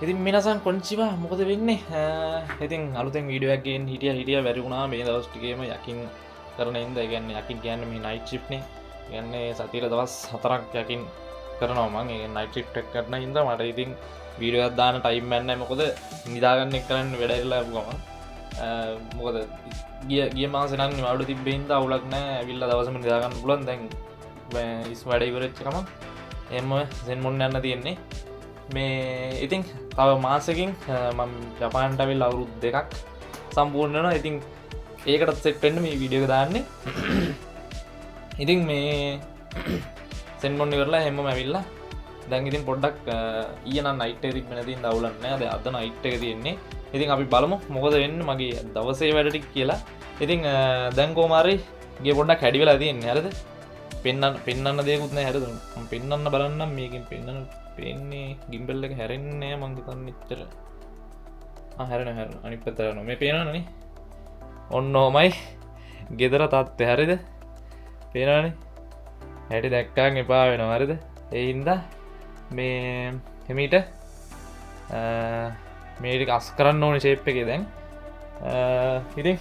ඉතින් මිනිසන් කොන්චිවා මොකද වෙන්නේ ඉතින් අලුතෙන් වීඩියෝ එකක් ගේන්න හිටිය බැරි වුණා මේ දවස් ටිකේම යකින් කරන ඉඳ ඒ කියන්නේ යකින් කියන්නේ මේ නයිට් ෂිෆ්ට් නේ කියන්නේ සතියේ දවස් 4ක් යකින් කරනවා මම ඒ නයිට් ෂිෆ්ට් එක කරන හින්දා මට ඉතින් වීඩියෝ එකක් දාන්න ටයිම් නැහැ මොකද නිදාගන්න එක කරන්න වැඩ ඉරලා ආපු ගමන් මොකද ගිය මාසේ නම් නිවාඩු තිබ්බේ හින්දා අවුලක් නැහැ ඇවිල්ලා දවසම නිදාගන්න පුළුවන් දැන් ඉස් වැඩ ඉවරෙච්ච ගමන් එම්ම සෙන් මොන්න යන්න තියෙන්නේ මේ ඉතින් තව මාසකින් මම ජපාන්ට ඇවිල්ලා අවුරුදු 2ක් සම්පූර්ණ වෙනවා. ඉතින් ඒකටත් සෙට් වෙන්න මේ වීඩියෝ එක දාන්නේ. ඉතින් මේ සෙන් මොන්න ඉවරලා හැමෝම ඇවිල්ලා දැන් ඉතින් පොඩ්ඩක් ඊයේ නම් නයිට් එක තිබ්බ නැති ඉඳ අවුලක් නැහැ. අද නයිට් එක තියෙන්නේ. ඉතින් අපි බලමු මොකද වෙන්නේ මගේ දවසේ වැඩ ටික කියලා. ඉතින් දැන් කොහොම හරි ගේ පොඩ්ඩක් හැඩි වෙලා තියෙන්නේ. හරිද? පෙන්නන්න දෙයක්වත් නැහැ. හරිද? මම පෙන්නන්න බලන්නම් මේකෙන් පෙන්නන්න පේන්නේ ගිම්බල් එක හැරෙන්නේ මං හිතන්නේ ඉතර හැරෙන අනිත් පැත්තට යනවා මේ පේනවනේ ඔන්න ඔමයි ගෙදර තත්ත්වය හරිද පේනවනේ හැටි දැක්කන් එපා වෙනවා හරිද ඒ හින්දා මේ හිමීට මේ ටික අස් කරන්න ඕනේ ෂේප් එකේ දැන් ඉතින්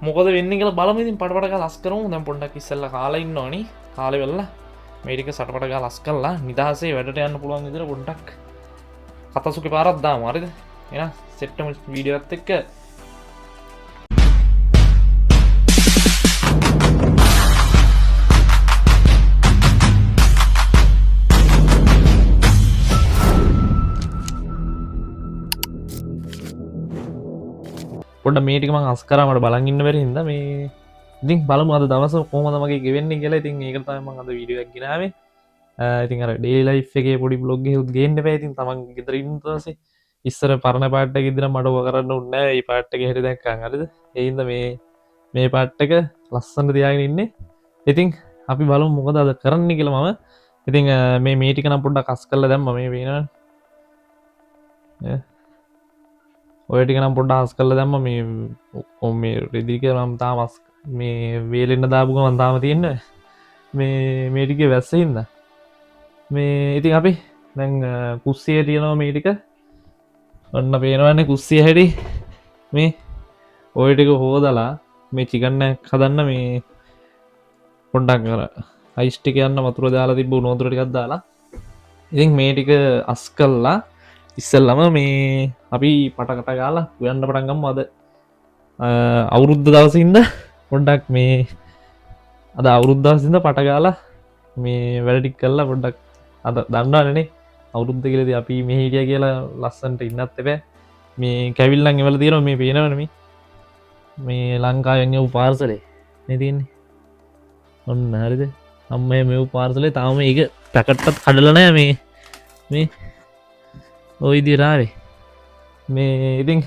මොකද වෙන්නේ කියලා බලමු ඉතින් පටපට ගාලා අස් කරමු දැන් පොඩ්ඩක් ඉස්සෙල්ලා කාලා ඉන්න ඕනි කාලේ වෙලා මේටික සටපට ගාලා ලස් කරලා නිදහසේ වැඩට යන්න පුළුවන් විදිහට පොඩ්ඩක් කතසුකේ පාරක් දාමු හරිද එහෙනම් සෙට් වෙමු වීඩියෝ එකත් එක්ක පොඩ්ඩක් මේ ටික මම අස් කරා මට බලන් ඉන්න බැරි හින්දා මේ ඉතින් බලමු අද දවස කොහොමද මගේ ගෙවෙන්නේ කියලා. ඉතින් ඒකට තමයි මම අද වීඩියෝ එකක් ගෙනාවේ. ඉතින් අර ඩේලි ලයිෆ් එකේ පොඩි බ්ලොග් එකක් ගේන්න බෑ. ඉතින් තමන් ගෙදර ඉන්න ඊපස්සේ ඉස්සර පරණ පාට් එක ඉදලා මට ඔය කරන්න උන්නේ නැහැ. මේ පාට් එක හැටි දැක්කන් හරිද? ඒ හින්දා මේ පාට් එක ලස්සනට තියාගෙන ඉන්නේ. ඉතින් අපි බලමු මොකද අද කරන්න කියලා මම. ඉතින් මේ ටික නම් පොඩ්ඩක් අස් කරලා දැම්මා මේ පේනවනේ. ඔය ටික නම් පොඩ්ඩක් අස් කරලා දැම්මා මේ ඔක්කොම මේ රෙදි කියලා මම තාම මේ වේලෙන්න දාපු ගමන් තාම තියෙන්නේ මේ ටිකේ වැස්සේ හින්දා මේ ඉතින් අපි දැන් කුස්සියේ තියෙනවා මේ ටික ඔන්න පේනවනේ කුස්සිය හැටි මේ ඔය ටික හොදලා මේ චිකන් එකක් හදන්න මේ පොඩ්ඩක් අර අයිස් ටික යන්න වතුර දාලා තිබ්බ උණු වතුර ටිකක් දාලා ඉතින් මේ ටික අස් කළා ඉස්සෙල්ලම මේ අපි පටකට ගාලා උයන්න පටන් ගමු අද අවුරුද්ද දවසින්ද පොඩ්ඩක් මේ අද අවුරුද්ද දවසින්ද පට ගාලා මේ වැඩ ටික කළා පොඩ්ඩක් අද දන්නවනේ අවුරුද්ද කියලාදී අපි මෙහි හිටියා කියලා ලස්සනට ඉන්නත් එපා මේ කැවිල්ලන් එවලා තියෙනවා මේ පේනවනේ මේ ලංකාවෙන් එවපු පාර්සලේ නේ තියෙන්නේ ඔන්න හරිද අම්මේ මෙවපු පාර්සලේ තාම මේක පැකට්ටත් කඩලා නැහැ මේ ඔය විදිහට ආවේ මේ ඉතින්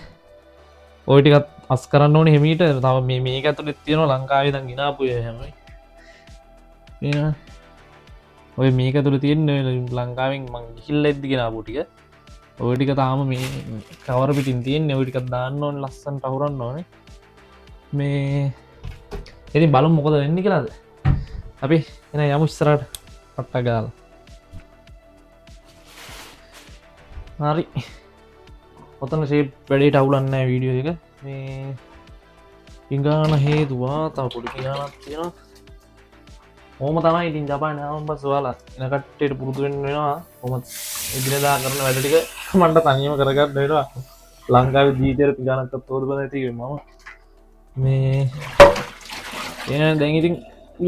ඔය ටිකත් අස් කරන්න ඕනේ හිමීට තව මේක ඇතුලේ තියෙනවා ලංකාවේ දැන් ගినాපු හැමයි නේද ඔය මේක ඇතුලේ තියෙන්නේ ලංකාවෙන් මං ගිහිල්ලා ඉද්දි ගినాපු ටික ඔය ටික තාම මේ කවර පිටින් තියෙන්නේ ඔය ටිකක් දාන්න ඕනේ ලස්සනට අහුරන්න ඕනේ මේ ඉතින් බලමු මොකද වෙන්නේ කියලාද අපි එන යමු ඉස්සරහට පට්ට ගාලා හරි ඔතන ෂේප් වැඩේට අවුලක් නැහැ වීඩියෝ එක මේ ඉංගාන හේතුවා තව පොඩි කියානක් තියෙනවා ඕම තමයි ඉතින් ජපානයේ ආවම පස්සේ ඔයාලා එන කට්ටියට පුරුදු වෙන්න වෙනවා කොහොමද එදිනෙදා කරන වැඩ ටික මන්ට තනියම කරගන්න වෙනවා ලංකාවේ ජීවිතේට පිටානක්වත් තෝරබල නැති මම මේ එන දැන් ඉතින්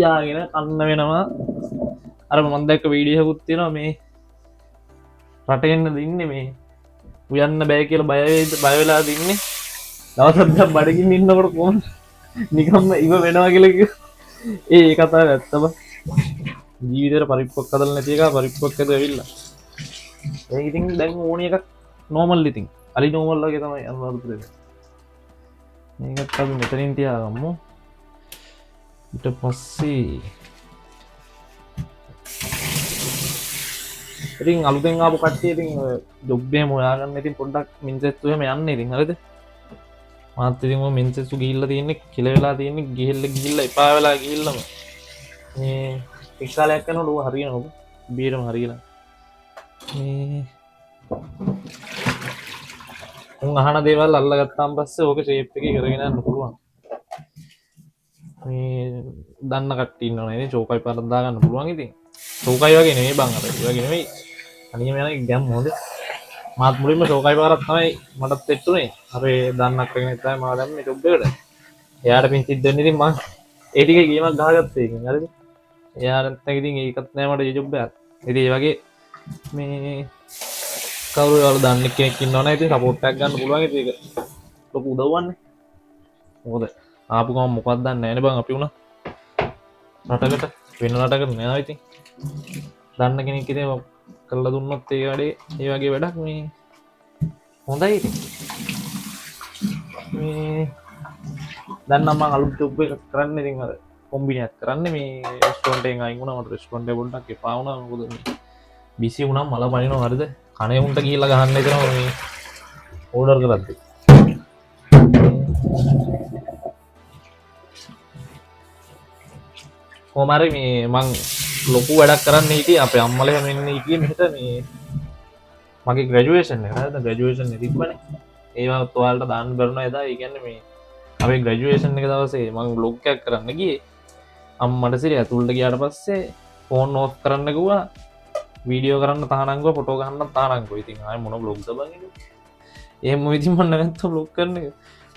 යාගෙන කන්න වෙනවා අර මම දැක්ක වීඩියෝ එකකුත් තියෙනවා මේ රටෙන්න දින්නේ මේ උයන්න බෑ කියලා බය වෙලා දින්නේ දවසක් දැන් බඩගින්න ඉන්නකොට කොහොමද නිකම්ම ඉව වෙනවා කියලා ඒ කතාව ඇත්තම ජීවිතේට පරිප්පුවක් හදලා නැති එක පරිප්පුවක් හද ඇවිල්ලා ඒක ඉතින් දැන් ඕනි එකක් නෝමල් ඉතින් අලි නෝමල් වගේ තමයි අනුරාධපුරේ මේකත් අපි මෙතනින් තියාගමු ඊට පස්සේ ඉතින් අලුතෙන් ආපු කට්ටිය ඉතින් ජොබ් එකම හොයාගන්න ඉතින් පොඩ්ඩක් මින්සෙස්සු එහෙම යන්න ඉතින් හරිද මාත් ඉතින් මම මින්සෙස්සු ගිහිල්ලා තියෙන්නේ කිල වෙලා තියෙන්නේ ගිහිල්ලා එපා වෙලා ගිහිල්ලාම මේ එක්කාලයක් කරනකොට ඌ හරියනවා බීරම හරියලා මේ උන් අහන දේවල් අල්ලගත්තාන් පස්සේ ඕක ෂේප් එකේ කරගෙන යන්න පුළුවන්. මේ දන්න කට්ටිය ඉන්නවනේ නේ චෝකයි පාරක් දාගන්න පුළුවන් ඉතින්. චෝකයි වගේ නෙමෙයි බං අර. ඒ වගේ නෙමෙයි. අනියම යන ගැම් හොඳ. මාත් මුලින්ම චෝකයි පාරක් තමයි මටත් දෙට්ටුනේ. අපේ දන්නක් කෙනෙක් තමයි මාව දැම්මේ ජොබ් එකට. එයාට පින් සිද්ධ වෙන්නේ ඉතින් මං ඒ ටිකේ ගේමක් ගහගත්තා ඒකෙන් හරිද? එයා නැත්නම් ඉතින් ඒකත් නෑ මට ජොබ් එකක්. ඉතින් ඒ වගේ මේ කවුරු හරි දන්න කෙනෙක් ඉන්නවනේ ඉතින් සපෝට් එකක් ගන්න පුළුවන් ඉතින් ඒක ලොකු උදව්වන්නේ. මොකද ආපු ගමන් මොකක්ද දන්නේ නැහැනේ බං අපි උනා. රටකට වෙන රටකට නෑ ඉතින්. දන්න කෙනෙක් ඉතින් කරලා දුන්නොත් ඒ වැඩේ ඒ වගේ වැඩක් මේ හොඳයි ඉතින්. මේ දැන් නම් මම අලුත් ජොබ් එකක් කරන්නේ ඉතින් අර කොම්බිනියක් කරන්නේ මේ රෙස්ටොරන්ට් එකෙන් අයින් වුණා. මට රෙස්ටොරන්ට් එක පොඩ්ඩක් එපා වුණා. මොකද මේ බිසි වුණා මල පනිනවා හරිද? කණේ උන්ට ගිහිල්ලා ගහන්න එතන මේ ඕඩර් කරද්දි. කොහමරි මේ මං ලොකු වැඩක් කරන්න හිටියේ අපේ අම්මලා හැම වෙන්නේ හිටියේ මෙහෙට මේ මගේ ග්‍රැජුවේෂන් එක හරිද? ග්‍රැජුවේෂන් එක තිබ්බනේ. ඒවත් ඔයාලට දාන්න බැරුණා එදා. ඒ කියන්නේ මේ අපේ ග්‍රැජුවේෂන් එක දවසේ මං බ්ලොග් එකක් කරන්න ගියේ. අම්මට සිරි ඇතුළට ගියාට පස්සේ ෆෝන් ඕෆ් කරන්න කිව්වා. වීඩියෝ කරන්න තහනම් ගියා, ෆොටෝ ගන්න තහනම් ගියා. ඉතින් ආයෙ මොන බ්ලොග්ද බං ඒක? එහෙම ඉතින් මම නැවත බ්ලොග් කරන එක.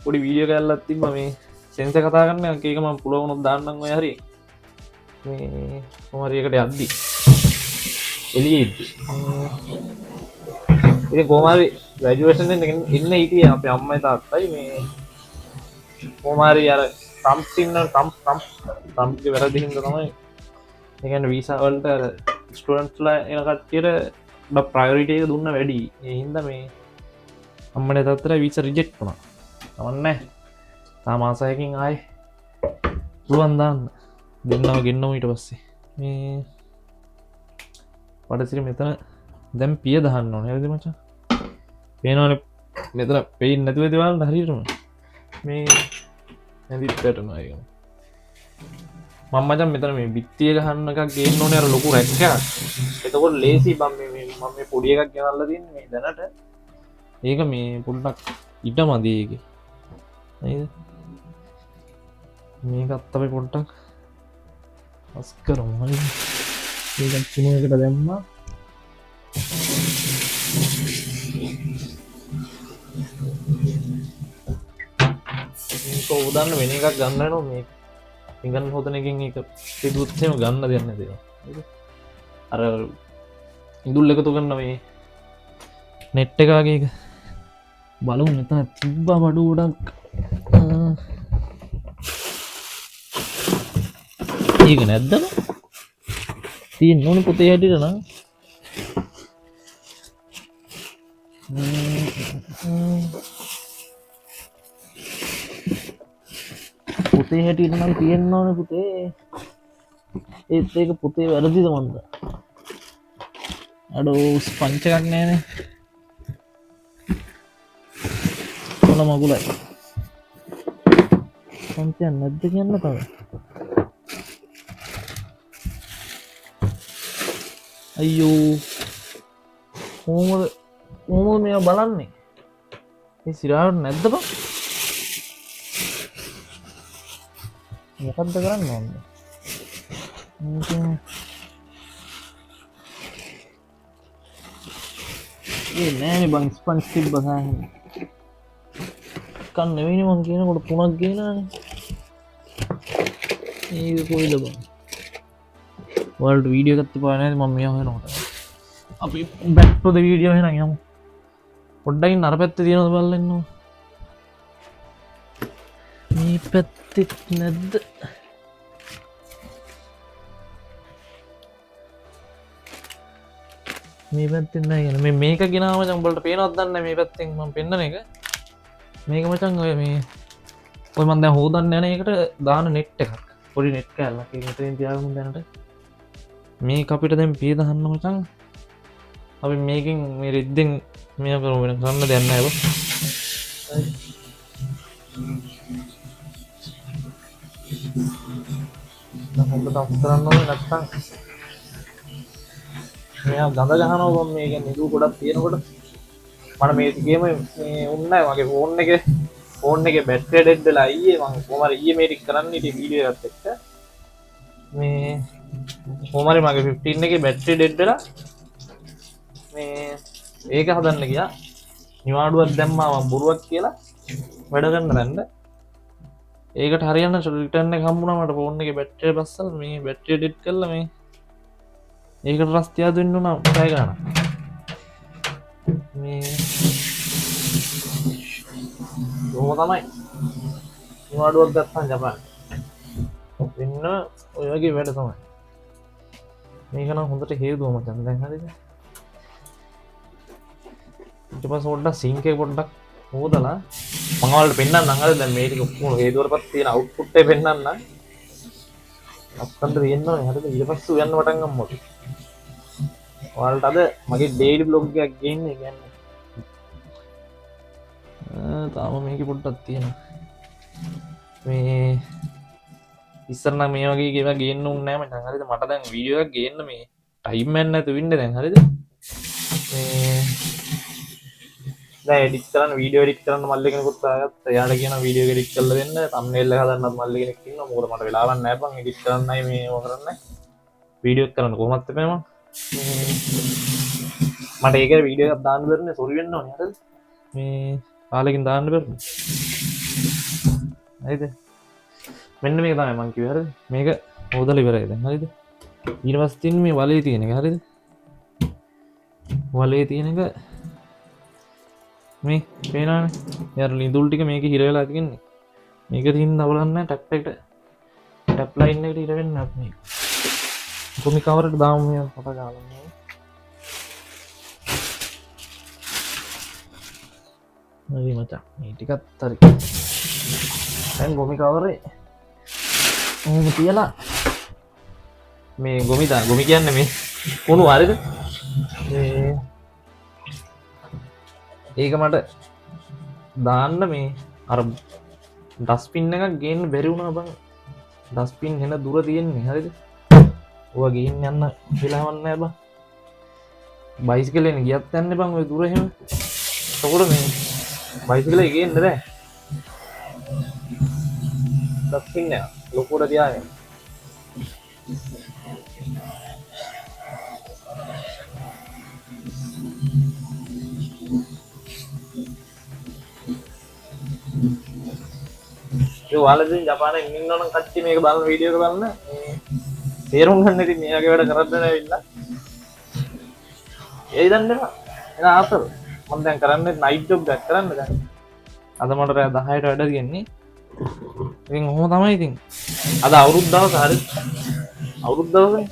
පොඩි වීඩියෝ කැල්ලක් තිබ්බා මේ සෙන්සර් කතා කරන එක. ඒක මම පුළුවන් වුණොත් දාන්නම් ඔය හරිය. මේ කොහමරි එකට යද්දි එළියේ ඉතින් කොහමරි ග්‍රැජුවේෂන් එකෙන් ඉන්න හිටියේ අපේ අම්මයි තාත්තයි මේ කොහමරි අර සම්ප්‍රදායික වැරදි හින්දා තමයි ඒ කියන්නේ වීසා වලට අර ස්ටුඩන්ට්ස්ලා එන කට්ටියට ප්‍රයොරිටි එක දුන්න වැඩි. ඒ හින්දා මේ අම්මනේ තාත්තලා වීසා රිජෙක්ට් වුණා. තමන්නේ තා මාස 6කින් ආයේ පුළුවන් දාන්න දෙන්නව ගෙන්නව ඊට පස්සේ මේ වඩසිරි මෙතන දැන් පිය දහන්න ඕනේ හරිද මචං? පේනවනේ මෙතන පේන්නේ නැතුව දේවල් හරියටම මේ නැදිත් පැටනවා ඒක. මම මචං මෙතන මේ බිත්තිය ගහන්න එකක් ගේන්න ඕනේ අර ලොකු රැක් එකක්. එතකොට ලේසි මම මේ පොඩි එකක් ගෙනල්ලා තින්නේ මේ දැනට. ඒක මේ පොඩ්ඩක් ඉඩමදි ඒකේ. නේද? මේකත් අපි පොඩ්ඩක් අස් කරමු හරිද? මේකත් තුනකට දැම්මා. මේක උදාන්න වෙන එකක් ගන්න වෙනවා මේ ඉංගන් හොතන එකෙන් ඒක සිදුවත් එහෙම ගන්න දෙයක් නැති ඒවා. හරිද? අර ඉඳුල් එකතු කරන මේ නෙට් එක වගේ එක බලමු මෙතන තිබ්බා බඩු ගොඩක්. ඒක නැද්ද? තියෙන්න ඕනේ පුතේ හැටියට නම්. පුතේ හැටියට නම් තියෙන්න ඕනේ පුතේ. ඒත් ඒක පුතේ වැරදිද මන්ද? අඩෝ ස්පන්ච් එකක් නෑනේ. මොන මගුලයි. ස්පන්ච් එක නැද්ද කියන්න තමයි. අයියෝ කොහොමද මේවා බලන්නේ? මේ සිරාවට නැද්ද බං? මොකද්ද කරන්න ඕනේ? ඒ නෑනේ බං ස්පන්ජ් තිබ්බා සාහනේ. කන්න නෙවෙයිනේ මං කියනකොට 3ක් ගේනානේ. ඒක කොයිද බං? ඔයාලට වීඩියෝ එකක් තිබුණා නේද මම මේව හොයනකොට. අපි back to the video එහෙනම් යමු. පොඩ්ඩක් ඉන්න අර පැත්තේ තියෙනවද බලලා ඉන්නවා. මේ පැත්තේ නැද්ද? මේ පැත්තෙන් නැහැ කියන. මේක ගෙනාව මචං උඹලට පේනවද දන්නේ මේ පැත්තෙන් මම පෙන්නන එක. මේක මචං ඔය මේ ඔය මම දැන් හොදන්න යන එකට දාන නෙට් එකක්. පොඩි නෙට් කෑල්ලක්. ඒක මෙතනින් තියාගමු දැනට. මේක අපිට දැන් පිය දහන්න මචං. අපි මේකෙන් මේ රෙද්දෙන් මේක කරමු වෙන කරන්න දෙයක් නැහැ බෝ. හොඳට ටක් කරන්න ඕනේ නැත්තම් මෙයා ගඳ ගහනවා බම් මේ කියන්නේ නිදු ගොඩක් තියෙනකොට මට මේ ගේම මේ උන්නේ මගේ ෆෝන් එකේ බැටරි ඩෙඩ් වෙලා ඊයේ මම කොහමද ඊයේ මේක කරන්න ඉතින් වීඩියෝ එකත් එක්ක මේ කොහමද මගේ 15 එකේ බැටරි ඩෙඩ් වෙලා මේ ඒක හදන්න ගියා නිවාඩුවක් දැම්මා මම බොරුවක් කියලා වැඩ කරන්න දැන්න ඒකට හරියන්න රිටර්න් එක හම්බුණා මට ෆෝන් එකේ බැටරි බස්සලා මේ බැටරි ඩෙඩ් කරලා මේ ඒකට රස්තියා දෙන්න උනා පැය ගන්න මේ කොහොම තමයි නිවාඩුවක් ගත්තා ජපාන් වෙන්න ඔය වගේ වැඩ තමයි මේක නම් හොඳට හේතුව මචං දැන් හරිද ඊට පස්සේ පොඩ්ඩක් සිංක් එක පොඩ්ඩක් හොදලා මම ඔයාලට පෙන්නන්නම් හරිද දැන් මේ ටික ඔක්කොම හේතුවලපත් තියෙන අවුට්පුට් එක පෙන්නන්නම් අප්කන්ද වෙන්නේ හරිද ඊට පස්සේ උයන්න පටන් ගමු ඔයාලට අද මගේ ඩේලි බ්ලොග් එකක් ගේන්නේ කියන්නේ තාම මේක පොඩ්ඩක් තියෙනවා මේ ඉස්සර නම් මේ වගේ ඒවා ගේන්න උන්නේ නැහැ මචං හරිද මට දැන් වීඩියෝ එකක් ගේන්න මේ ටයිම් එකක් නැතුව ඉන්නේ දැන් හරිද මේ දැන් එඩිට් කරන්න වීඩියෝ එඩිට් කරන්න මල්ලි කෙනෙකුත් ආගත්තා එයාට කියන වීඩියෝ එඩිට් කරලා දෙන්න තම්බ්නේල් එක හදන්නත් මල්ලි කෙනෙක් ඉන්නවා මොකද මට වෙලාවක් නැහැ බං එඩිට් කරන්නයි මේව කරන්නේ වීඩියෝ එක කරන්න කොහොමද මේ මම මට ඒක වීඩියෝ එකක් දාන්න බැරිනේ සෝරි වෙන්න ඕනේ හරිද මේ කාලෙකින් දාන්න බැරිනේ හරිද මෙන්න මේක තමයි මං කිව්වේ හරිද මේක හොදලා ඉවරයි දැන් හරිද ඊට පස්සේ තින් මේ වලේ තියෙන එක හරිද වලේ තියෙන එක මේ පේනවනේ යාර ලිඳුල් ටික මේකේ හිර වෙලා තියෙන්නේ මේක තින් නවලන්න ටැප් එකට ටැප් ලයින් එකට හිර වෙන්න අපි මේ කොමි කවරට දාමු මේ පොත ගාලා හරි මචං මේ ටිකත් හරි දැන් ගොමි කවරේ ඔහොම තියලා මේ ගොමි කියන්නේ මේ කුණු හරිද මේ ඒක මට දාන්න මේ අර ඩස්පින් එකක් ගේන්න බැරි වුණා බං ඩස්පින් එන දුර තියෙන්නේ හරිද ඔය ගේන්න යන්න වෙලාවක් නැහැ බං බයිසිකලෙන් ගියත් යන්නේ බං ඔය දුර එහෙම එතකොට මේ බයිසිකලේ ගේන්න බෑ ඩස්පින් එක ලොකුට තියාගෙන ඔයාලදී ජපානයේ ඉන්නවනම් කච්චි මේක බලන වීඩියෝ එක බලන්න තේරුම් ගන්න ඉතින් මේ වගේ වැඩ කරද්දී ඇවිල්ලා ඒයි දන්නේ නැහැ එන ආතල් මම දැන් කරන්නේ නයිට් ජොබ් එකක් කරන්න දැන් අද මට රෑ 10ට වැඩ තියෙන්නේ ඉතින් ඔහොම තමයි ඉතින් අද අවුරුදු දවස් හරි අවුරුදු දවසේ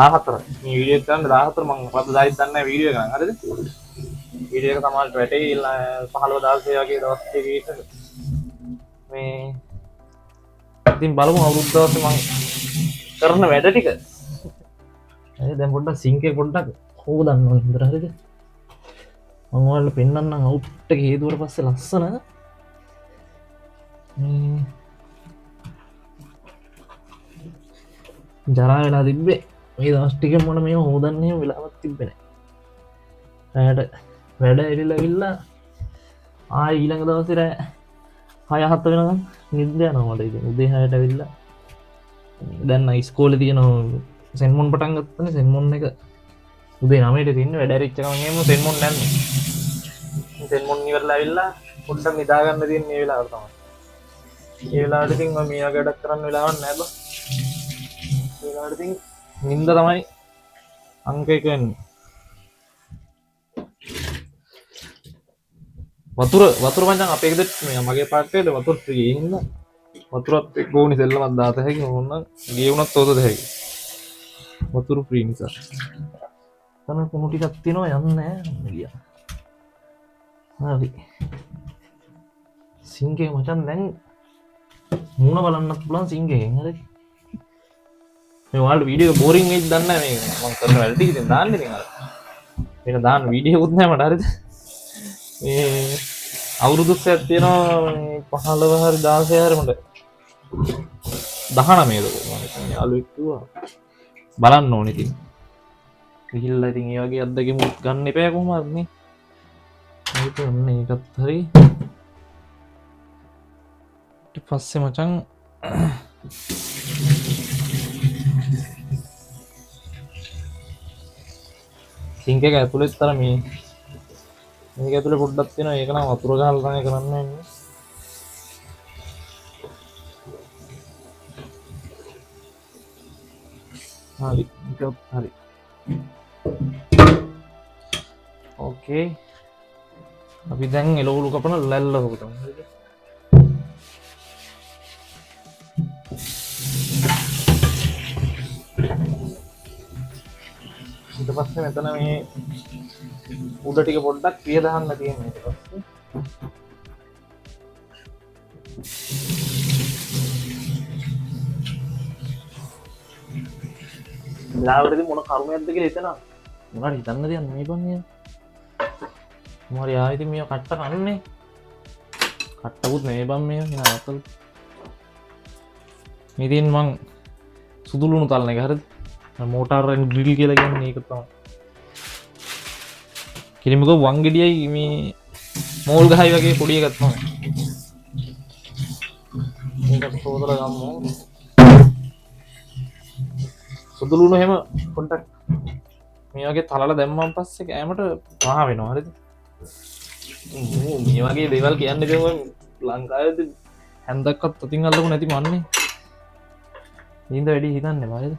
14 මේ වීඩියෝ එක කරන්න 14 මම පද දායිත් දන්නේ නැහැ වීඩියෝ එක ගන්න හරිද වීඩියෝ එක තමයි වැටේ 15 16 වගේ දවස් දෙකක මේ ඉතින් බලමු අවුරුදු දවසේ මම කරන වැඩ ටික හරි දැන් පොඩ්ඩක් සිංක් එක පොඩ්ඩක් හොදන්න ඕනේ හොඳට හරිද මම ඔයාලට පෙන්නන්නම් අවුට් එක හේතුවට පස්සේ ලස්සන මේ ජරා වෙලා තිබ්බේ මේ දවස් ටිකෙන් මොන මේව හොදන්නේ වෙලාවක් තිබ්බේ නැහැ රැයට වැඩ එරිලා ආයි ඊළඟ දවසේ රැය 6-7 වෙනකම් නිින්ද යනවා මට ඉතින් උදේ 6ට ඇවිල්ලා දැන් ඉස්කෝලේ තියෙන සෙන්මොන් පටන් ගත්තනේ සෙන්මොන් එක උදේ 9ට තියෙන්නේ වැඩ ඇරිච්ච ගමන් එමු සෙන්මොන් නැන්නේ සෙන්මොන් ඉවරලා ඇවිල්ලා පොඩ්ඩක් නිදා ගන්න තියෙන මේ වෙලාවට තමයි ඒ වෙලාවට ඉතින් මම මේ වගේ වැඩක් කරන්න වෙලාවක් නැහැ බං ඒ වෙලාවට ඉතින් නිින්ද තමයි අංක 1 වෙන්නේ වතුර මචං අපේ ගෙදර මේ මගේ පාර්ට්ටේට වතුර ෆ්‍රී ඉන්න වතුරත් එක්ක ඕනි සෙල්ලමක් දාත හැකි ඕන ගේ වුණත් හොදද හැකි වතුර ෆ්‍රී නිසා තන කුණු ටිකක් තියෙනවා යන්නේ නැහැ ගියා හරි සිංගේ මචං දැන් මුණ බලන්නත් පුළුවන් සිංගේෙන් හරි මේ ඔයාලට වීඩියෝ එක බෝරින් වෙයිද දන්නේ නැහැ මේක මම කරන වැඩ ටික ඉතින් දාන්නේ ඉතින් අර වෙන දාන්න වීඩියෝ එකක් නැහැ මට හරිද මේ අවුරුදු සෙට් තියෙනවා 15 හරි 16 හරි මට 19 ද මම යාළුවෙක් කිව්වා බලන්න ඕනේ ඉතින් ගිහිල්ලා ඉතින් ඒ වගේ අත්දැකීම් ගන්න එපා කොහොමද නේ ඒක ඔන්න ඒකත් හරි. ඊට පස්සේ මචං සිංක් එක ඇතුළේ තර මේක ඇතුළේ පොඩ්ඩක් තියෙනවා. ඒක නම් වතුර ගහලා තමයි කරන්න වෙන්නේ. හරි ඒකත් හරි. ඕකේ අපි දැන් එළවලු කපන ලැල්ල හොකටම හරිද? ඊට පස්සේ මෙතන මේ උඩ ටික පොඩ්ඩක් පිය දාන්න තියෙනවා. ඊට පස්සේ ලාවරදී මොන කර්මයක්ද කියලා හිතනවා. මොනවද හිතන්න දෙයක් මේ බන්නේ. මොහරි ආයෙත් මේ කට්ට කන්නේ. කට්ටකුත් නෙමෙයි බම් මේ නේ අතල්. ඉතින් මං සුදුලුණු තල්න එක හරිද? මෝටාරෙන් ග්‍රිල් කියලා කියන්නේ ඒක තමයි. කිරිමක වංගෙඩියයි මේ මෝල් ගහයි වගේ පොඩි එකක් තමයි. මේක සෝදලා ගමු. සුදුලුණු හැම පොඩ්ඩක් මේ වගේ තලලා දැම්මන් පස්සේ කෑමට පහ වෙනවා හරිද? මේ වගේ දේවල් කියන්නේ දැන් ලංකාවේ හැන්දක්වත් අතින් අල්ලපු නැති මන්නේ. ඉඳ වැඩි හිතන්නේ මයිද?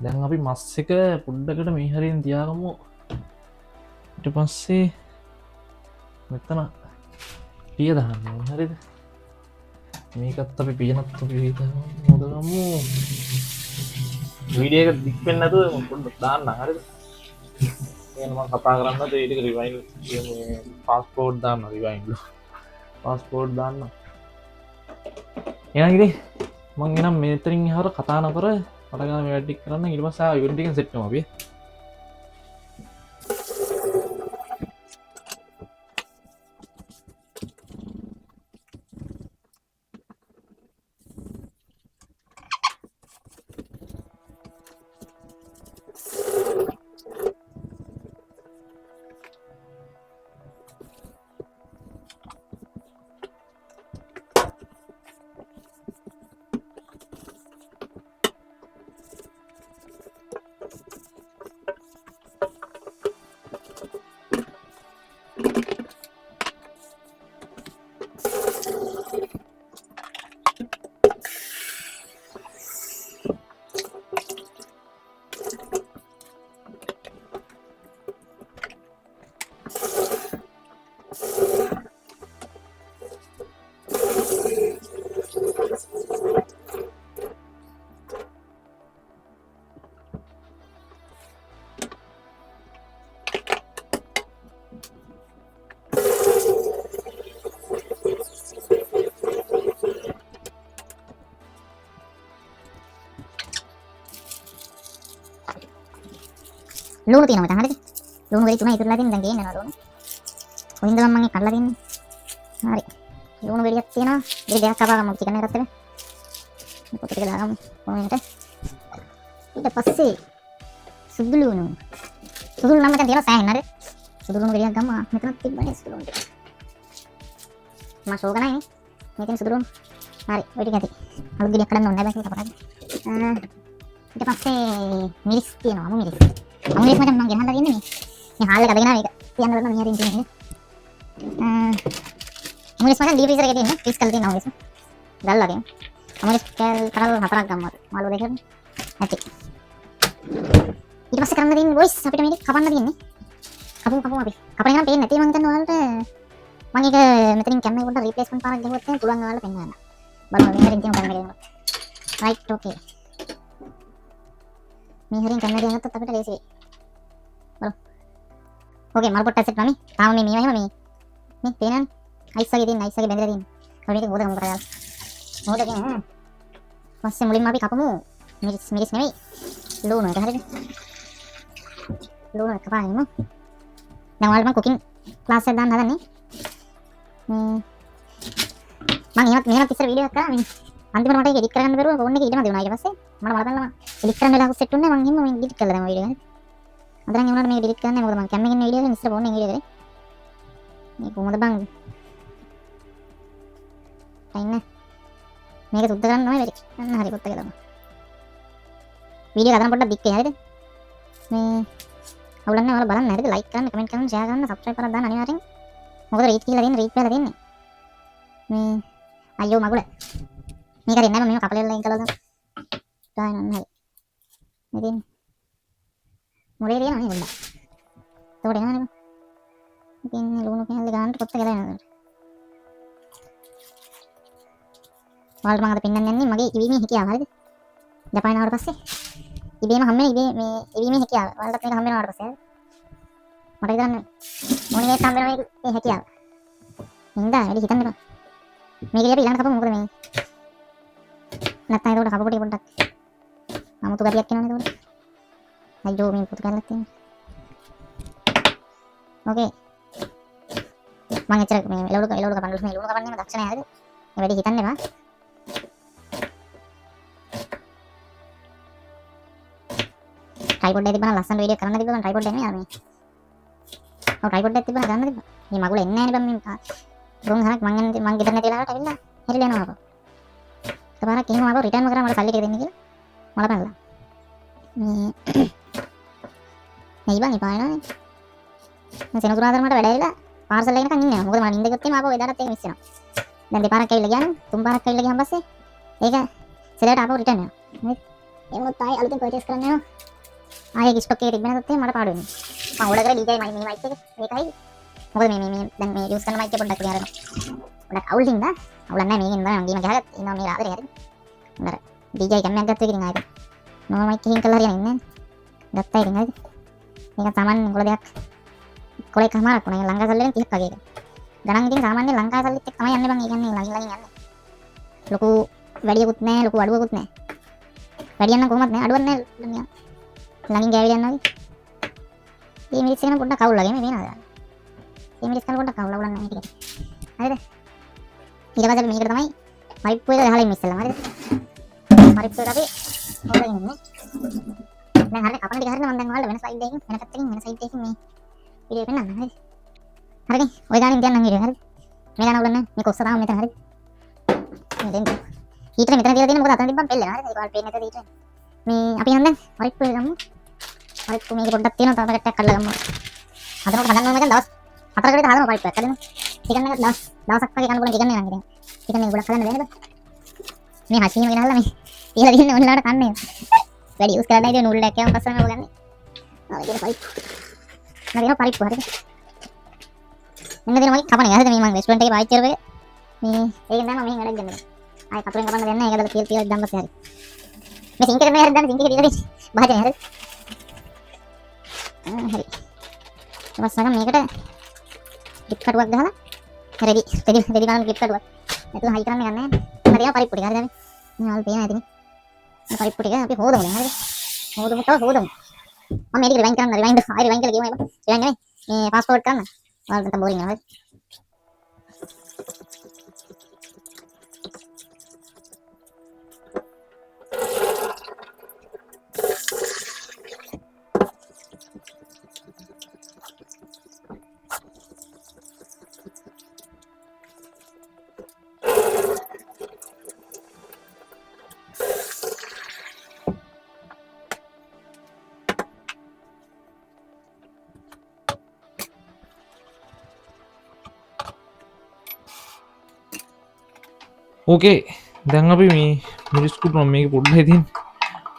දැන් අපි මස් එක පොඩ්ඩකට මේ හරියෙන් තියාගමු. ඊට පස්සේ මෙතන පිය දාන්න හරිද? මේකත් අපි පියනත් අපි හොදගමු. වීඩියෝ එක දික් වෙන්නේ නැතුව පොඩ්ඩක් දාන්න හරිද? එහෙනම් මම කතා කරන්නද ඒ ටික රිවයින්ඩ් මේ පාස්පෝර්ට් දාන්න රිවයින්ඩ්. පාස්පෝර්ට් දාන්න. එහෙනම් ඉතින් මම එනම් මෙතනින් එහාට කතා නොකර අරගෙන මේ වැඩ ටික කරන්න. ඊට පස්සේ ආ ඉවෙන්ට් එකෙන් සෙට් වෙනවා අපි. ලුණු තියෙනවා මචං හරිද? ලුණු වෙලි තුනයි ඉතුරුලා තියෙන දැන් ගේන්න යනවා ලුණු. කොහින්ද මම මේ කඩලා දෙන්නේ? හරි. ලුණු වෙලියක් තියෙනවා. ඒක දෙකක් කපා ගමු චිකන් එකත් එක්ක. මේ පොත ටික දාගමු කොහොමද? ඊට පස්සේ සුදු ලුණු. සුදු ලුණු නම් මචං තියෙනවා සෑහෙන හරිද? සුදු ලුණු වෙලියක් ගමු. මෙතනත් තිබ්බනේ සුදු ලුණු ටික. මම ෂෝක නැහැ නේ. මේ තියෙන සුදු ලුණු. හරි. ඔය ටික ඇති. අලුත් ගෙඩියක් කඩන්න ඕනේ නැහැ බෑ කපලා. ඊට පස්සේ මිරිස් තියෙනවා. මිරිස්. මිරිස් මචං මම ගෙනහලා තියන්නේ මේ හාල් එක අදගෙන මේක තියන්න බලන්න මේ හරින් තියෙන්නේ. මිරිස් මචං ඩීප් ෆ්‍රීසර් එකේ තියෙන්නේ. ෆ්‍රීස් කරලා තියෙනවා මිරිස්. දැල්ලා තියෙනවා. මිරිස් කෑල් කරල් හතරක් ගම්මු. මාළු දෙකක්. ඇති. ඊට පස්සේ කරන්න තියෙන්නේ බොයිස් අපිට මේක කපන්න තියෙන්නේ. කපමු අපි. කපන එක නම් පේන්නේ නැති මං හිතන්නේ ඔයාලට මම ඒක මෙතනින් කැම්මේ පොඩ්ඩක් රීප්ලේස්මන්ට් පාරක් ගහුවොත් එහෙනම් පුළුවන් ඔයාලට පෙන්වන්න. බලන්න මේ හරින් තියෙන කැම්මේ ගේනවා. රයිට් ඕකේ. මේ හරින් කැම්මේ ගහගත්තොත් අපිට ලේසි වෙයි. බලමු. ඕකේ මල් පොට්ට ඇසෙට් වමි. තාම මේ මේවා එහෙම මේ පේනවනේ. අයිස් වගේ තියෙන අයිස් වගේ බැඳලා තියෙන. අපි මේක හොදගමු කරලා. හොදගෙන පස්සේ මුලින්ම අපි කපමු මිරිස් නෙමෙයි. ලුණු එක හරිද? ලුණු එක කපාගෙනමු. දැන් ඔයාලට මම කුකින් ක්ලාස් එකක් දාන්න හදන්නේ. මම එහෙමත් ඉස්සර වීඩියෝ එකක් කරා මේ අන්තිමට මට ඒක එඩිට් කරගන්න බැරුව ෆෝන් එකේ ඊටම දෙවුණා. ඊට පස්සේ මම බලන්න එඩිට් කරන්න වෙලාවක සෙට් වුණේ මම එහෙම මේ එඩිට් කරලා දැන් වීඩියෝ එක. අද නම් ඒ වුණාට මේක ඩිලීට් කරන්න මොකද මම කැම් එකකින් වීඩියෝ එක ඉස්සර ෆෝන් එකෙන් වීඩියෝ කරේ. මේ කොහොමද බං අයින්න මේක සුද්ධ කරන්න ඕනේ වැඩි අන්න හරි පොත්ත ගලම වීඩියෝ ගන්න පොඩ්ඩක් දික්කේ හරිද මේ අවුලන්නේ ඔයාලා බලන්න හරිද ලයික් කරන්න කමෙන්ට් කරන්න ෂෙයා කරන්න සබ්ස්ක්‍රයිබ් කරලා දාන්න අනිවාර්යෙන් මොකද රීච් කියලා දෙන්නේ රීච් වෙලා දෙන්නේ මේ අයියෝ මගුල මේක දෙන්නේ නැහැ මම කපලෙල්ල ලයින් කළා දාන්න හරි ඉතින් මොලේ දෙනවා නේ ගොල්ලෝ ඒකට එනවා නේ ඉතින් ලුණු කැල්ල ගන්න පොත්ත ගලනවා ඔයාලට මම අද පෙන්නන්න යන්නේ මගේ ඉවීමේ හැකියාව හරිද ජපානාවට පස්සේ ඉබේම හම්බෙන ඉබේ මේ ඉවීමේ හැකියාව ඔයාලට මේක හම්බෙනවට පස්සේ මට ඉතින් මොනියේ හම්බෙන මේ හැකියාව හින්දා වැඩි හිතන්න එපා මේක ලියපි ඊළඟට කපමු මොකද මේ නැත්නම් ඒකට කපපොටි පොඩ්ඩක් 아무තු ගතියක් එනවනේ ඒකට අයියෝ මේ පුතු කැල්ලක් තියෙනවා ඕකේ මම එච්චර මේ එළවලු කපන්න මේ ලුණු කපන්නේම දක්ෂ නෑ හරිද මේ වැඩි හිතන්න එපා ट्राइपॉड තිබ්බනම් ලස්සන වීඩියෝ කරන්න තිබ්බනම් ट्राइपॉड නෙමෙයි අර මේ ඔව් ट्राइपॉड එකක් තිබ්බනම් ගන්න තිබ්බා මේ මගුල එන්නේ නැහැ නේ බං මේ රුම් හරක් මං ගෙදර නැති වෙලාවට ඇවිල්ලා හැරිලා යනවා අපෝ එකපාරක් එහෙම අපෝ රිටර්න් කරා මට සල්ලි ටික දෙන්න කියලා මල පැනලා මේ බං ඉපායනනේ මම සෙනසුරාදාට මට වැඩ ඇවිල්ලා පාර්සල් එකකින් ඉන්නේ මොකද මම නිින්ද ගත්තේ අපෝ එදාටත් ඒක මිස් වෙනවා දැන් දෙපාරක් ඇවිල්ලා ගියානම් තුන් පාරක් ඇවිල්ලා ගියාන් පස්සේ ඒක සෙලට අපෝ රිටර්න් වෙනවා හරි එමුත් ආයි අලුතෙන් පර්චේස් කරන්න යනවා ආයේ ස්ටොක් එකේ තිබෙන තත්ත්වය මට පාඩු වෙනවා මම ඕඩර් කරේ DJI මේ මයික් එක මේකයි මොකද මේ දැන් මේ යූස් කරන මයික් එක පොඩ්ඩක් ඉතින් අරගෙන පොඩ්ඩක් අවුල් හින්දා අවුලක් නැහැ මේකෙන් තමයි මම ගේම ගහගත්ත ඉන්නවා මේ රාත්‍රියේ හරි හොඳට DJI කැමයක් ගත්ත එක ඉතින් ආයෙත් නෝමල් මයික් එකකින් කරලා හරියන්නේ නැහැ ගත්තා ඉතින් හරි මේක සාමාන්‍ය කොළ දෙයක් කොළ එකමාරක් වුණා ලංකා සල්ලි වලින් 30ක් වගේ එක ගණන් ඉතින් සාමාන්‍ය ලංකා සල්ලිත් එක්ක තමයි යන්නේ බං ඒ කියන්නේ ළඟින් යන්නේ ලොකු වැඩියකුත් නැහැ ලොකු අඩුවකුත් නැහැ වැඩියක් නම් කොහොමත් නැහැ අඩුවක් නැහැ ළඟින් ගෑවිලා යනවා වගේ මේ මිනිස් එක නම් පොඩ්ඩක් අවුල් වගේ මේ වෙනවා මේ මිනිස් කන පොඩ්ඩක් අවුල් අවුලක් නැහැ ටික හරිද ඊට පස්සේ මේකට තමයි පයිප් එක ගහලා ඉන්නේ ඉස්සෙල්ලා හරිද පයිප් එක අපි හොදලා ඉන්නේ දැන් හරියට කපන ටික හරියට මම දැන් ඔයාලට වෙන සයිඩ් එකකින් වෙන පැත්තකින් වෙන සයිඩ් එකකින් මේ වීඩියෝ එක පෙන්නන්න හරිද හරිනේ ඔය ගානින් තියන්නම් වීඩියෝ හරිද මේ ගාන අවුලක් නැහැ මේක ඔස්ස තාම මෙතන හරිද මේ දෙන්න ඊට මෙතන තියලා තියෙන මොකද අතන තිබ්බම පෙල්ලෙනවා හරිද ඒක ඔයාලට පේන්නේ නැතද ඊට මේ අපි යන්න පයිප් එක ගමු පයිප් මේක පොඩ්ඩක් තියෙනවා තාම පැත්තක් කරලා ගමු හදනකොට හදන්න ඕන දවස් 4කට විතර හදනවා පයිප් එකක් හරිද ටිකන් එක දවසක් වගේ ගන්න පුළුවන් ටිකන් එක නම් ඉතින් ටිකන් එක ගොඩක් හදන්න බෑනේ මේ හසියම ගෙනල්ලා මේ තියලා දින්න ඔයාලට කන්නේ වැඩි යූස් කරන්න ඉතින් නූල් එකක් යවම් පස්සම ගන්නේ ආ ඒක පයිප් නේද පයිප් හරිද මෙන්න දෙන මගේ කපන්නේ හරිද මේ මම රෙස්ටුරන්ට් එකේ පාවිච්චි කරපේ මේ ඒකෙන් තමයි මම මෙහෙන් වැඩක් ගන්නේ ආයි කපුරෙන් කපන්න දෙන්නේ නැහැ ඒකද කියලා දැම්මත් හරි මේ සිංක් එක මේ හරිද දැන් සිංක් එක තියලා තියෙන්නේ භාජනය හරිද හරි ඊපස් සගම් මේකට ක්ලිප් කටුවක් ගහලා රෙඩි ගන්න ක්ලිප් කටුවක් නැතුව හයි කරන්න ගන්න නැහැ මම පරිප්පු ටික හරිද මේ වල පේන ඇතිනේ මේ පරිප්පු ටික අපි හොදමු දැන් හරිද හොදමු මම මේක රිවයින් කරන්න රිවයින් කරලා ගියමු එපා රිවයින් නෙමෙයි මේ පාස්පෝර්ට් කරන්න ඔයාලට නැත්නම් බෝරින් නේද ඕකේ දැන් අපි මේ මිරිස්කුඩ් මම මේක පොඩ්ඩක් ඉතින්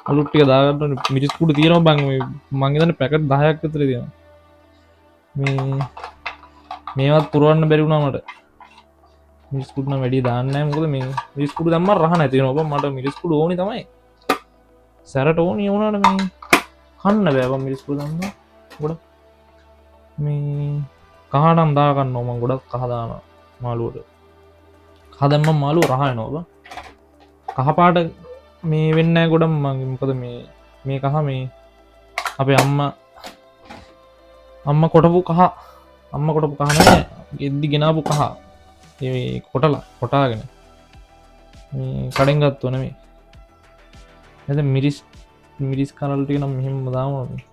අලුත් ටික දාගන්න ඕනේ මිරිස්කුඩ් තියෙනවා බං මේ මං හිතන්නේ පැකට් 10ක් විතර තියෙනවා මේවත් පුරවන්න බැරි වුණා මට මිරිස්කුඩ් නම් වැඩි දාන්න නැහැ මොකද මේ මිරිස්කුඩ් දැම්ම රහ නැති වෙනවා බං මට මිරිස්කුඩ් ඕනි තමයි සැරට ඕනි වුණාට මේ කන්න බෑ බං මිරිස්කුඩ් දැම්ම ගොඩක් මේ කහටම් දා ගන්නවා මං ගොඩක් කහ දානවා මාළුවට හදම්ම මාළු රහ වෙනවා බං කහ පාට මේ වෙන්නේ නැහැ ගොඩක් මං මොකද මේ කහ මේ අපේ අම්මා කොටපු කහ නෙමෙයි ගෙද්දි ගෙනාපු කහ මේ කොටාගෙන මේ කඩෙන් ගත්තෝ නෙමෙයි එතන මිරිස් කරල් ටික නම් මෙහෙම දානවා මේ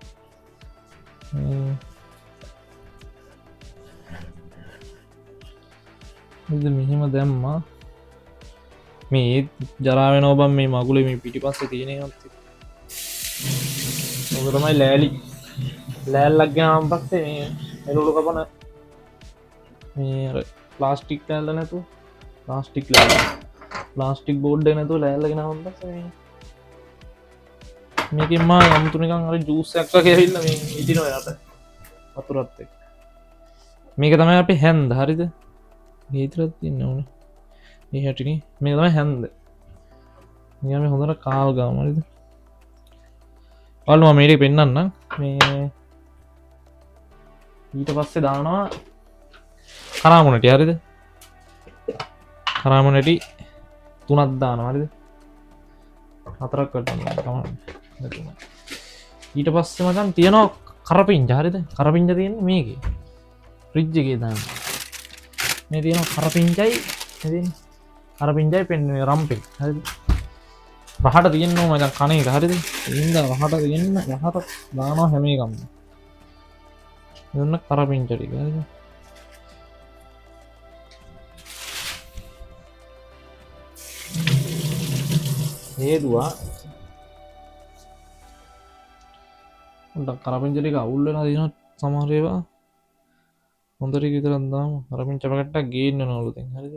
ඉතින් මෙහෙම දැම්මා මේ ජරා වෙනවා බං මේ මගුලේ මේ පිටිපස්සේ තියෙන එකත් ඔක තමයි ලෑලි ලෑල්ලක් ගෙනාවන් පස්සේ මේ එළවලු කපන මේ අර ප්ලාස්ටික් ලෑල්ල නැතුව ප්ලාස්ටික් බෝඩ් එක නැතුව ලෑල්ල ගෙනාවන් පස්සේ මේකෙන් මා යම්තු නිකන් අර ජූස් එකක් වගේ ඇවිල්ලා මේ ඉදිනවා යට වතුරත් එක්ක මේක තමයි අපේ හැන්ද හරිද මේ විතරක් තියෙන්න ඕනේ මේ හැටිනේ මේක තමයි හැන්ද නිකන් මේ හොඳට කාල් ගාමු හරිද ඔයාලට මම මේක පෙන්නන්නම් මේ ඊට පස්සේ දානවා කරාමුණටි හරිද කරාමුණටි 3ක් දානවා හරිද 4ක් ගන්නවා තමයි ඊට පස්සේ මචං තියනවා කරපිංච හරිද කරපිංච තියෙන්නේ මේකේ ෆ්‍රිජ් එකේ දාන්න මේ තියෙනවා කරපිංචයි ඉතින් කරපිංචයි පෙන්නේ රම්පෙක් හරිද රහට තියෙනවා මචං කන එක හරිද ඉන්න රහට තියෙන්න රහට දානවා හැම එකම එන්න කරපිංච ටික හරිද හේදුවා උඩ කරපිංච ටික අවුල් වෙනවා දින සමහර ඒවා හොඳට විතරක් දාමු කරපිංච පැකට්ටක් ගේන්න ඕනලු දැන් හරිද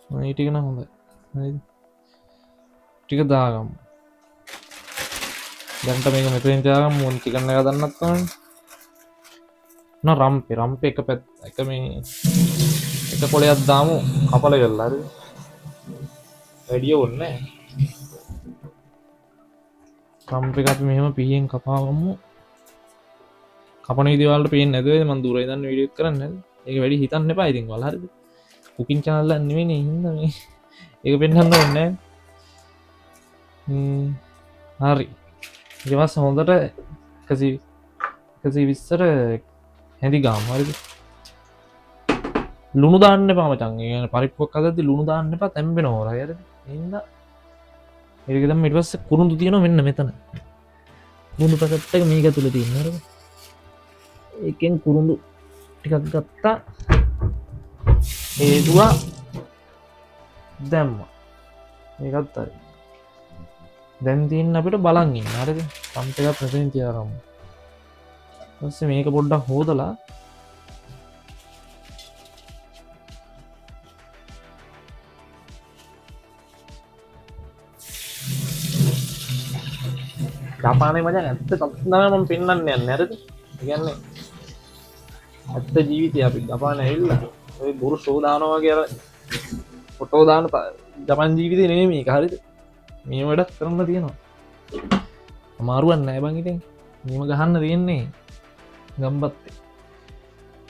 මේ ටික නම් හොඳයි හරිද ටික දාගමු දැන්ට මේක මෙතනින් තියාගමු මොන් චිකන් එක දන්නත් තමයි නා රම්පේ එක පැත්ත එක මේ එක කොලයක් දාමු කපල කරලා හරිද වැඩිය ඕනේ රම්පේ එක අපි මෙහෙම පීයෙන් කපාවමු කපන විදිය වලට පේන්නේ නැද වේද මම දුර ඉඳන් වීඩියෝ එක කරන්නේ නැද ඒක වැඩි හිතන්න එපා ඉතින් වල හරිද කුකින් channel එක නෙවෙයි නේ හින්දා මේ ඒක පෙන්වන්න ඕනේ හරි ඊට පස්සේ හොඳට 120ට හැඳි ගාමු හරිද ලුණු දාන්න එපා මචං ඒ කියන්නේ පරිප්පුවක් හදද්දි ලුණු දාන්න එපා තැම්බෙනවා හොරා හරිද එහෙනම් ඒක දැන් ඊට පස්සේ කුරුඳු තියෙනවා මෙන්න මෙතන කුරුඳු පැකට් එක මේක ඇතුලේ තියෙනවා හරිද ඒකෙන් කුරුඳු ටිකක් ගත්තා හේදුවා දැම්මා මේකත් හරි දැන් තියෙන අපිට බලන් ඉන්න හරිද පම්ප් එකත් මෙතනින් තියාගමු ඊපස්සේ මේක පොඩ්ඩක් හොදලා ජපානයේ මචං ඇත්ත තමයි මම පෙන්වන්න යන්නේ හරිද ඒ කියන්නේ ඇත්ත ජීවිතය අපි ජපානයේ ඇවිල්ලා ඔය බොරු ෂෝ දානවා වගේ අර ෆොටෝ දාන ජපාන් ජීවිතේ නෙමෙයි මේක හරිද මේ වැඩක් කරන්න තියෙනවා අමාරුවක් නෑ බං ඉතින් මේව ගහන්න තියෙන්නේ ගම්බත්තේ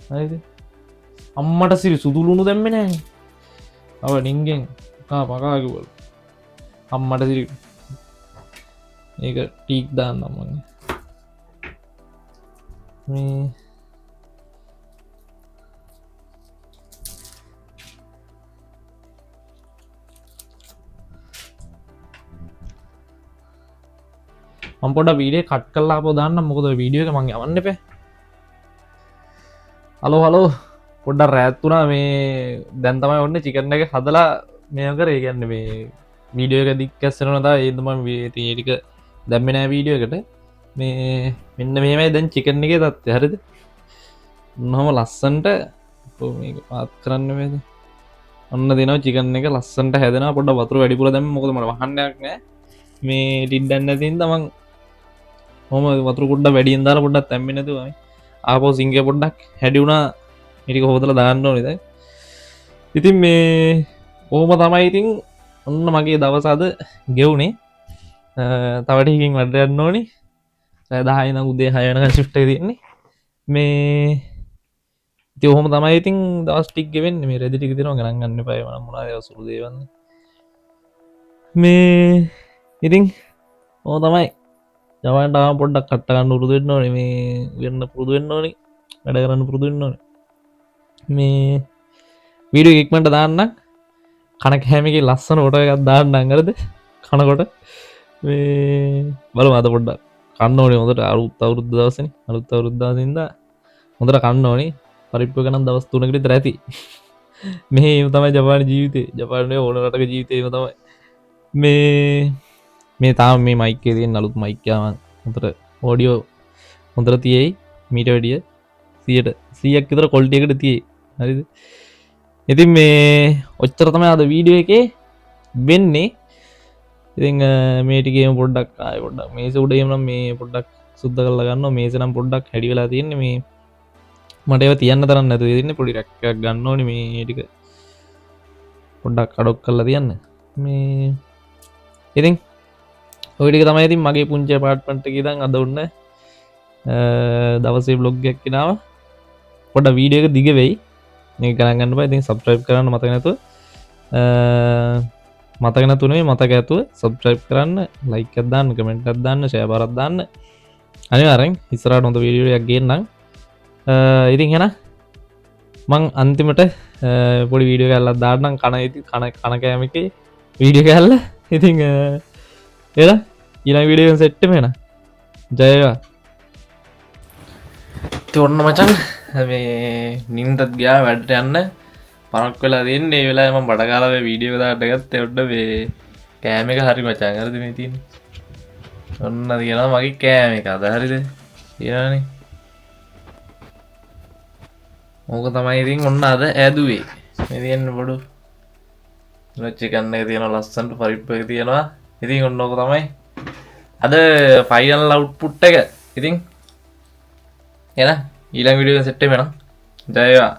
හරිද අම්මට සිරි සුදු ලුණු දැම්මේ නෑනේ අව ඩින්ගෙන් පකා කිව්වලු අම්මට සිරි ඒක ටීක් දාන්නම් මම මේ මම පොඩ්ඩක් වීඩියෝ කට් කරලා ආපහු දාන්නම් මොකද ඔය වීඩියෝ එක මම යවන්න එපා හලෝ පොඩ්ඩක් රෑත් වුණා මේ දැන් තමයි ඔන්නේ චිකන් එක හදලා මේව කරේ කියන්නේ මේ වීඩියෝ එක දික් කැස්සෙනවා තා ඒද මම මේ ටික දැම්මේ නෑ වීඩියෝ එකට මේ මෙන්න මෙහෙමයි දැන් චිකන් එකේ තත්ත්වය හරිද මොනම ලස්සන්ට මේක පාත් කරන්න වේද ඔන්න දෙනවා චිකන් එක ලස්සන්ට හැදෙනවා පොඩ්ඩක් වතුර වැඩිපුර දැම්ම මොකද මට වහන්නයක් නෑ මේ ටිඩ්ඩක් නැති හින්දා මං මොම වතුර පොඩ්ඩක් වැඩියෙන් දාලා පොඩ්ඩක් තැම්බෙන්නේ නැතුව ආපහු සිංගේ පොඩ්ඩක් හැඩි වුණා මේ ටික හොදලා දාන්න ඕනේ දැන් ඉතින් මේ කොහොම තමයි ඉතින් ඔන්න මගේ දවස අද ගෙවුනේ තව ටිකකින් වැඩ යන්න ඕනේ රෑ 10 ඉඳන් උදේ 6 වෙනකන් shift එක තියෙන්නේ මේ ඉතින් ඔහොම තමයි ඉතින් දවස් ටික ගෙවෙන්නේ මේ රෙදි ටික දෙනවා ගණන් ගන්න එපා ඒවා නම් මොනවාද ඒවා සුළු දේවල් මේ ඉතින් ඕක තමයි ජවන්ට ආව පොඩ්ඩක් කට්ට ගන්න පුරුදු වෙන්න ඕනේ මේ වෙන්න පුරුදු වෙන්න ඕනේ වැඩ කරන්න පුරුදු වෙන්න ඕනේ මේ වීඩියෝ එක ඉක්මනට දාන්න කන කෑමකේ ලස්සන ෆොටෝ එකක් දාන්නම් හරිද කනකොට මේ බලමු අද පොඩ්ඩක් කන්න ඕනේ හොඳට අලුත් අවුරුද්ද දවසනේ අලුත් අවුරුද්ද දවසින්ද හොඳට කන්න ඕනේ පරිප්පු ගණන් දවස් 3කට විතර ඇති මේ තමයි ජපාන ජීවිතේ ජපානයේ ඕන රටක ජීවිතේම තමයි මේ තාම මේ මයික් එකේ තියෙන අලුත් මයික් එක හොඳට ඔඩියෝ හොඳට තියෙයි මීට වැඩිය 100ක් විතර ක්වොලිටි එකට තියෙයි හරිද ඉතින් මේ ඔච්චර තමයි අද වීඩියෝ එකේ වෙන්නේ ඉතින් මේ ටිකේම පොඩ්ඩක් ආයෙ පොඩ්ඩක් මේස උඩේම නම් මේ පොඩ්ඩක් සුද්ධ කරලා ගන්නවා මේස නම් පොඩ්ඩක් හැඩි වෙලා තියෙන්නේ මේ මට ඒවා තියන්න තරම් නැතුව ඉන්නේ පොඩි රැක් එකක් ගන්න ඕනේ මේ ටික පොඩ්ඩක් අඩොක් කරලා තියන්න මේ ඉතින් ඔය ටික තමයි ඉතින් මගේ පුංචි අපාර්ට්මන්ට් එකේ ඉඳන් අද උන්න දවසේ vlog එකක් ගෙනාවා පොඩ්ඩක් වීඩියෝ එක දිග වෙයි මේක ගණන් ගන්න බෑ ඉතින් subscribe කරන්න මතක නැතුව මතක නැතුනේ මතක ඇතුව subscribe කරන්න like එකක් දාන්න comment එකක් දාන්න share බාරක් දාන්න අනිවාර්යෙන් ඉස්සරහට හොඳ වීඩියෝ එකක් ගේන්නම් ඉතින් එහෙනම් මං අන්තිමට පොඩි වීඩියෝ කැල්ලක් දාන්නම් කන කෑමකේ වීඩියෝ කැල්ල ඉතින් එහෙනම් ඊළඟ වීඩියෝ එකෙන් සෙට් වෙන ජය වේවා ඉතින් ඔන්න මචං මේ නින්දත් ගියා වැඩට යන්න පරක් වෙලා දෙන්නේ ඒ වෙලාවේ මම බඩ කාලා මේ වීඩියෝ එක දාන්න ගත්තේ ඔන්න මේ කෑම එක හරි මචං හරිද මේ තියෙන්නේ ඔන්න තියනවා මගේ කෑම එක අද හරිද තියනනේ ඕක තමයි ඉතින් ඔන්න අද ඇදුවේ මේ තියෙන බඩු චිකන් එක තියෙනවා ලස්සනට පරිප්පු එක තියෙනවා ඉතින් ඔන්න ඕක තමයි අද ෆයිනල් අවුට්පුට් එක ඉතින් එහෙනම් ඊළඟ වීඩියෝ එක සෙට් වෙනවා ජය වේවා